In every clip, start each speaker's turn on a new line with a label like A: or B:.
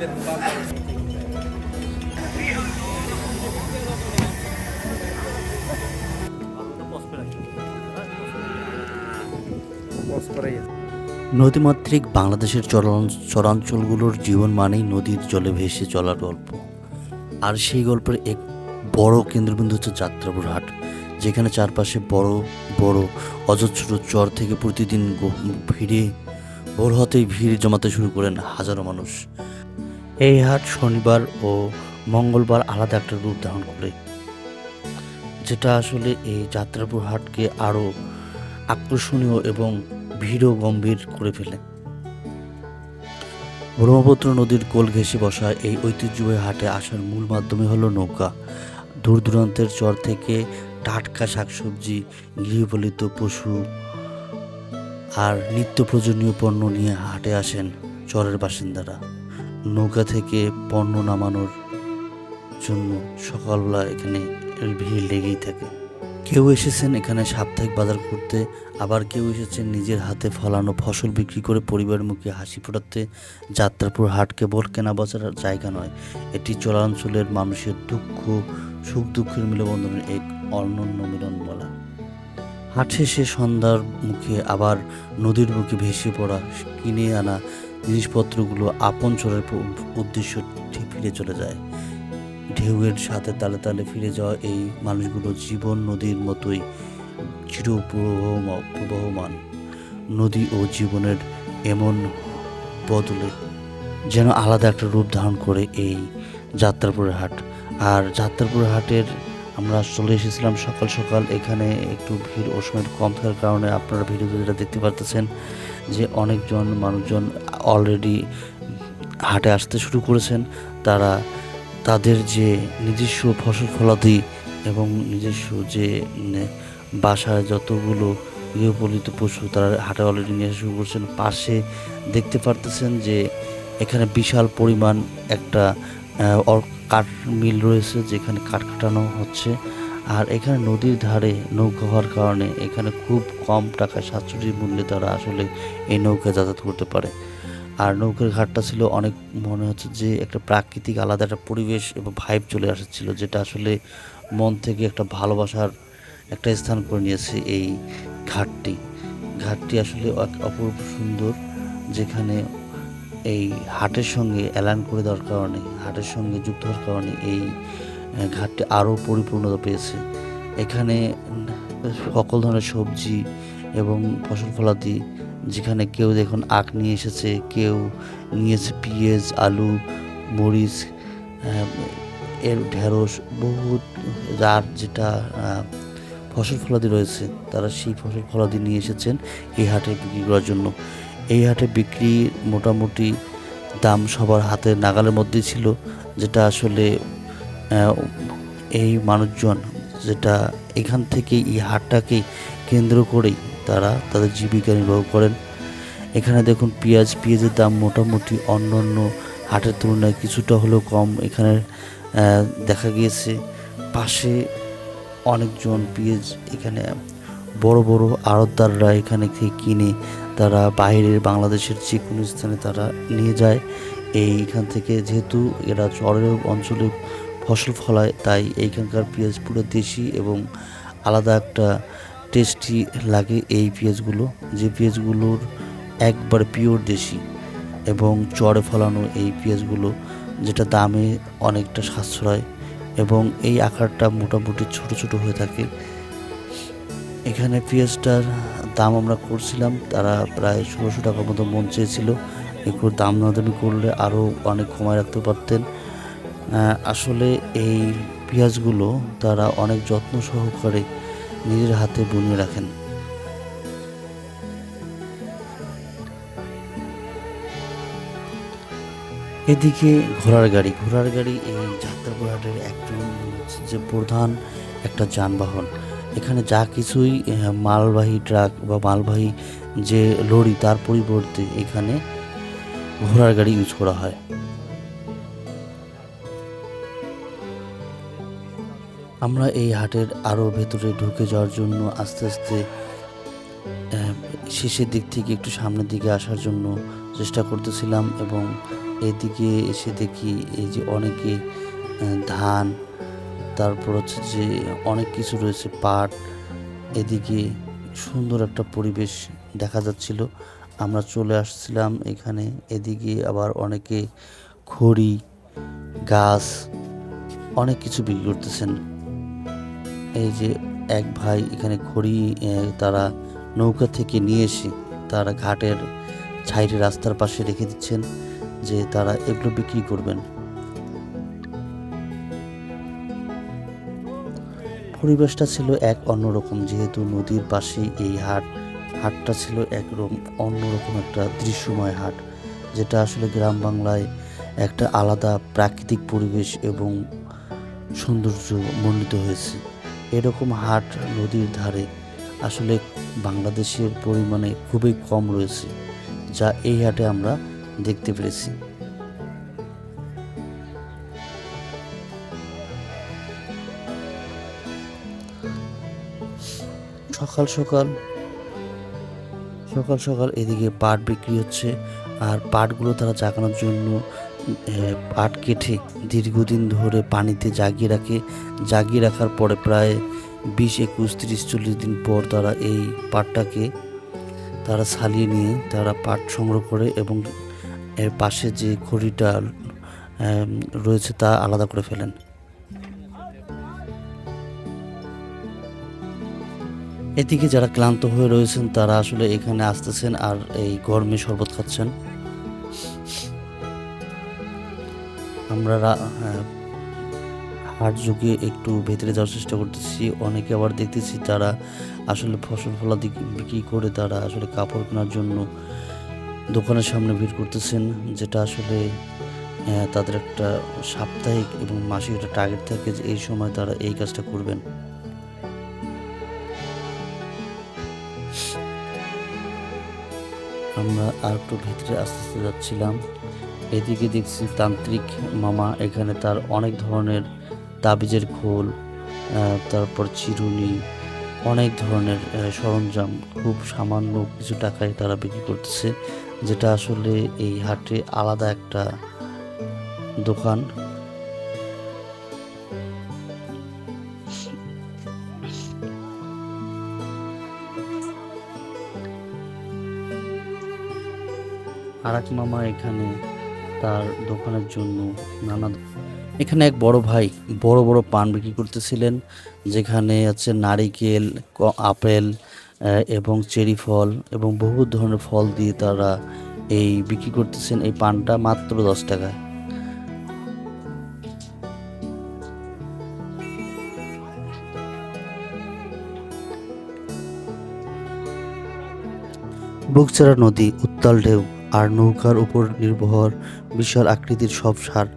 A: নদীমাতৃক বাংলাদেশের চরাঞ্চলগুলোর জীবন মানেই নদীর জলে ভেসে চলার গল্প। আর সেই গল্পের এক বড় কেন্দ্রবিন্দু হচ্ছে যাত্রাপুর হাট, যেখানে চারপাশে বড় বড় অজস্র চর থেকে প্রতিদিন ভোর হতেই ভিড় জমাতে শুরু করেন হাজারো মানুষ। এই হাট শনিবার ও মঙ্গলবার আলাদা একটা রূপ ধারণ করে, যেটা আসলে এই যাত্রাপুর হাটকে আরও আকর্ষণীয় এবং ভিড় গম্ভীর করে ফেলে। ব্রহ্মপুত্র নদীর কোল ঘেঁষে বসা এই ঐতিহ্যবাহী হাটে আসার মূল মাধ্যমে হলো নৌকা। দূর দূরান্তের চর থেকে টাটকা শাকসবজি, গৃহপালিত পশু আর নিত্য প্রয়োজনীয় পণ্য নিয়ে হাটে আসেন চরের বাসিন্দারা। নৌকা থেকে পণ্য নামানোর জন্য সকালবেলা এখানে ভিড় লেগেই থাকে। কেউ এসেছেন এখানে সাপ্তাহিক বাজার করতে, আবার কেউ এসেছেন নিজের হাতে ফলানো ফসল বিক্রি করে পরিবারের মুখে হাসি ফোটাতে। যাত্রাপুর হাট কেবল কেনাবেচার জায়গা নয়, এটি চরাঞ্চলের মানুষের সুখ দুঃখের মিলবন্ধনের এক অনন্য মিলনমেলা। হাট শেষে সন্ধ্যার মুখে আবার নদীর বুকে ভেসে পড়া কিনে আনা জিনিসপত্রগুলো আপন চরের উদ্দেশ্য ফিরে চলে যায়। ঢেউয়ের সাথে তালে তালে ফিরে যাওয়া এই মানুষগুলো জীবন নদীর মতোই চিরপ্রবহমান। নদী ও জীবনের এমন বদলে যেন আলাদা একটা রূপ ধারণ করে এই যাত্রাপুরের হাট। আর যাত্রাপুর হাটের আমরা চলে এসেছিলাম সকাল সকাল। এখানে একটু ভিড় ও সময় কম থাকার কারণে আপনারা ভিডিওতে যেটা দেখতে পারতেছেন যে মানুষজন অলরেডি হাটে আসতে শুরু করেছেন। তারা তাদের যে নিজস্ব ফসল ফলাদি এবং নিজস্ব যে বাসায় যতগুলো গৃহপালিত পশু তারা হাটে অলরেডি নিয়ে আসা শুরু করছেন। পাশে দেখতে পারতেছেন যে এখানে বিশাল পরিমাণ একটা কাঠ মিল রয়েছে, যেখানে কাঠ কাটানো হচ্ছে। আর এখানে নদীর ধারে নৌকা হওয়ার কারণে এখানে খুব কম টাকায় সাশ্রয়ী মূল্যে তারা আসলে এই নৌকায় যাতায়াত করতে পারে। আর নৌকার ঘাটটা ছিল অনেক, মনে হচ্ছে যে একটা প্রাকৃতিক আলাদা একটা পরিবেশ এবং ভাইব চলে আসছিল, যেটা আসলে মন থেকে একটা ভালোবাসার একটা স্থান করে নিয়েছে। এই ঘাটটি আসলে অপূর্ব সুন্দর, যেখানে এই হাটের সঙ্গে অ্যালাইন করে দেওয়ার কারণে, হাটের সঙ্গে যুক্ত হওয়ার কারণে এই ঘাটটি আরও পরিপূর্ণতা পেয়েছে। এখানে সকল ধরনের সবজি এবং ফসল ফলাদি, যেখানে কেউ দেখুন আখ নিয়ে এসেছে, কেউ নিয়েছে পেঁয়াজ, আলু, মরিচ, ঢেঁড়স, বহুত যার যেটা ফসল ফলাদি রয়েছে তারা সেই ফসল ফলাদি নিয়ে এসেছেন এই হাটে বিক্রি করার জন্য। এই হাটে বিক্রি মোটামুটি দাম সবার হাতের নাগালের মধ্যেই ছিল, যেটা আসলে এই মানুষজন যেটা এখান থেকে এই হাটটাকে কেন্দ্র করেই তারা তাদের জীবিকা নির্বাহ করেন। এখানে দেখুন পেঁয়াজের দাম মোটামুটি অন্য হাটের তুলনায় কিছুটা হলেও কম এখানে দেখা গিয়েছে। পাশে অনেকজন পেঁয়াজ এখানে বড় বড় আড়তদাররা এখানে থেকে কিনে তারা বাইরের বাংলাদেশের যে কোনো স্থানে তারা নিয়ে যায়। এইখান থেকে যেহেতু এরা চরের অঞ্চলে ফসল ফলায়, তাই এইখানকার পেঁয়াজ পুরো দেশি এবং আলাদা একটা টেস্টি লাগে এই পেঁয়াজগুলো, যে পেঁয়াজগুলোর একবার পিওর দেশি এবং চরে ফলানো এই পেঁয়াজগুলো, যেটা দামে অনেকটা সাশ্রয় এবং এই আকারটা মোটামুটি ছোট ছোট হয়ে থাকে। এখানে পেঁয়াজটার দাম আমরা করছিলাম, তারা প্রায় 1600 টাকার মতো মন চেয়েছিল। একটু দাম দামি করলে আরও অনেক কমায় রাখতে পারতেন। আসলে এই পেঁয়াজগুলো তারা অনেক যত্ন সহকারে নিজের হাতে বুনিয়ে রাখেন। এদিকে ঘোড়ার গাড়ি এই যাত্রাপুর হাটের একজন যে প্রধান একটা যানবাহন। এখানে যা কিছুই মালবাহী ট্রাক বা মালবাহী যে লরি, তার পরিবর্তে এখানে ঘোড়ার গাড়ি ইউজ করা হয়। আমরা এই হাটের আরও ভেতরে ঢুকে যাওয়ার জন্য আস্তে আস্তে শেষের দিক থেকে একটু সামনের দিকে আসার জন্য চেষ্টা করতেছিলাম এবং এদিকে এসে দেখি এই যে অনেকে ধান, তারপর হচ্ছে যে অনেক কিছু রয়েছে, পাট। এদিকে সুন্দর একটা পরিবেশ দেখা যাচ্ছিল। আমরা চলে আসছিলাম এখানে। এদিকে আবার অনেকে খড়ি, গাছ, অনেক কিছু বিক্রি করতেছেন। এই যে এক ভাই এখানে খড়ি তারা নৌকা থেকে নিয়ে এসে তারা ঘাটের সাইডে রাস্তার পাশে রেখে দিচ্ছেন, যে তারা এগুলো বিক্রি করবেন। পরিবেশটা ছিল এক অন্যরকম, যেহেতু নদীর পাশে এই হাটটা ছিল একরকম অন্যরকম একটা দৃশ্যময় হাট, যেটা আসলে গ্রাম বাংলায় একটা আলাদা প্রাকৃতিক পরিবেশ এবং সৌন্দর্য মণ্ডিত হয়েছে। এরকম হাট নদীর ধারে আসলে বাংলাদেশের পরিমাণে খুবই কম রয়েছে, যা এই হাটে আমরা দেখতে পেরেছি। সকাল সকাল সকাল সকাল এদিকে পাট বিক্রি হচ্ছে, আর পাটগুলো তারা জাগানোর জন্য পাট কেটে দীর্ঘদিন ধরে পানিতে জাগিয়ে রাখার পরে প্রায় 20, 21, 30, 40 দিন পর তারা এই পাটটাকে তারা ছালিয়ে নিয়ে তারা পাট সংগ্রহ করে এবং এর পাশে যে খড়িটা রয়েছে তা আলাদা করে ফেলেন। এদিকে যারা ক্লান্ত হয়ে রয়েছেন তারা আসলে এখানে আসতেছেন আর এই গরমে শরবত খাচ্ছেন। আমরা হাট যুগে একটু ভেতরে যাওয়ার চেষ্টা করতেছি। অনেকে আবার দেখতেছি তারা আসলে ফসল ফলাদি বিক্রি করে তারা আসলে কাপড় কেনার জন্য দোকানের সামনে ভিড় করতেছেন, যেটা আসলে তাদের একটা সাপ্তাহিক এবং মাসিক একটা টার্গেট থাকে যে এই সময় তারা এই কাজটা করবেন। আমরা আর একটু ভেতরে আস্তে আস্তে যাচ্ছিলাম। এদিকে দেখছি তান্ত্রিক মামা এখানে তার অনেক ধরনের তাবিজের খোল, তারপর চিরুনি, অনেক ধরনের সরঞ্জাম খুব সামান্য কিছু টাকায় তারা বিক্রি করতেছে, যেটা আসলে এই হাটে আলাদা একটা দোকান। আর এক মামা এখানে তার দোকানের জন্য এখানে এক বড় ভাই বড় বড় পান বিক্রি করতেছিলেন, যেখানে আছে নারিকেল, আপেল এবং চেরি ফল এবং বহু ধরনের ফল দিয়ে তারা এই বিক্রি করতেছেন এই পানটা মাত্র 10 টাকায়। বুকচেরা নদী, উত্তাল ঢেউ আর নৌকার উপর নির্ভর বিশাল আকৃতির সব সার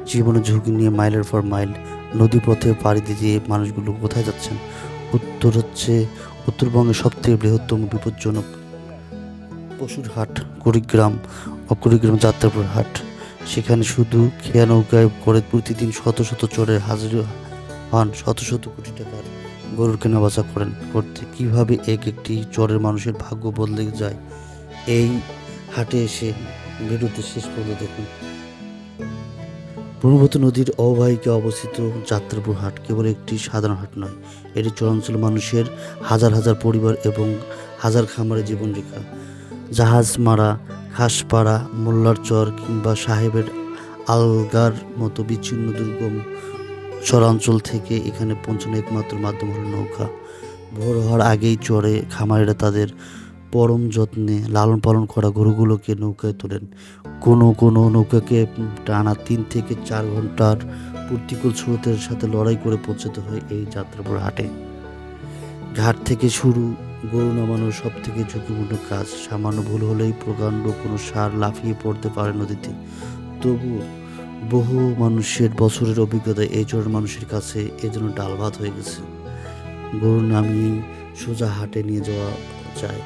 A: জীবনে ঝুঁকি নিয়ে মাইলের পর মাইল নদীপথে পাড়ি দিয়ে মানুষগুলো কোথায় যাচ্ছেন? উত্তর হচ্ছে উত্তরবঙ্গের সবথেকে বৃহত্তম বিপজ্জনক পশুর হাট কুড়িগ্রাম যাত্রাপুর হাট। সেখানে শুধু খেয়া নৌকায় করে প্রতিদিন শত শত চোরের হাজির হন, শত শত কোটি টাকার গরুর কেনাবেচা করতে কিভাবে একটি চরের মানুষের ভাগ্য বদলে যায় এই হাটে এসে ভিডিওতে শেষ পর্যন্ত দেখুন। ব্রহ্মপুত্র নদীর অববাহিকায় অবস্থিত যাত্রাপুর হাট কেবল একটি সাধারণ হাট নয়, এটি চরাঞ্চল মানুষের হাজার হাজার পরিবার এবং হাজার খামারের জীবনরেখা। জাহাজমারা, খাসপাড়া, মোল্লার চর কিংবা সাহেবের আলগার মতো বিচ্ছিন্ন দুর্গম চরাঞ্চল থেকে এখানে পৌঁছানোর একমাত্র মাধ্যম হলো নৌকা। ভোর হওয়ার আগেই চরে খামারিরা তাদের পরম যত্নে লালন পালন করা গরুগুলোকে নৌকায় তোলেন। কোনো নৌকাকে টানা 3 থেকে 4 ঘন্টার প্রতিকূল স্রোতের সাথে লড়াই করে পৌঁছাতে হয় এই যাত্রাপুর হাটে। ঘাট থেকে শুরু, গরু নামানোর সব থেকে ঝুঁকিপূর্ণ কাজ। সামান্য ভুল হলেই প্রকাণ্ড কোনো সার লাফিয়ে পড়তে পারে নদীতে। তবু বহু মানুষের বছরের অভিজ্ঞতা এই চরের মানুষের কাছে এজন্য ডাল ভাত হয়ে গেছে। গরু নামিয়েই সোজা হাটে নিয়ে যাওয়া যায়।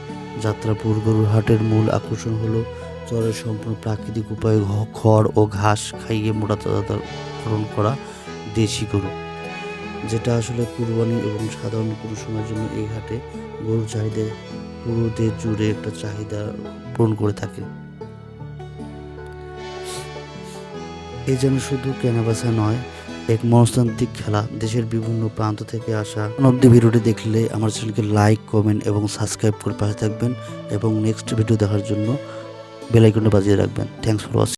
A: যাত্রাপুর গরুর হাটের মূল আকর্ষণ হলো চরের সম্পূর্ণ প্রাকৃতিক উপায়ে খড় ও ঘাস খাইয়ে মোটাতাজাকরণ করা দেশি গরু, যেটা আসলে কুরবানি এবং সাধারণ কোনো সময়ের জন্য এই হাটে গরুর চাহিদা পুরো দেশ জুড়ে একটা চাহিদা পূরণ করে থাকে। এ যেন শুধু কেনাবেচা নয়, এক মনস্তান্ত্রিক খেলা। দেশের বিভিন্ন প্রান্ত থেকে আসা অব্দি ভিডিওটি দেখলে আমার চ্যানেলকে লাইক, কমেন্ট এবং সাবস্ক্রাইব করে পাশে থাকবেন এবং নেক্সট ভিডিও দেখার জন্য বেল আইকনটা বাজিয়ে রাখবেন। Thanks for watching.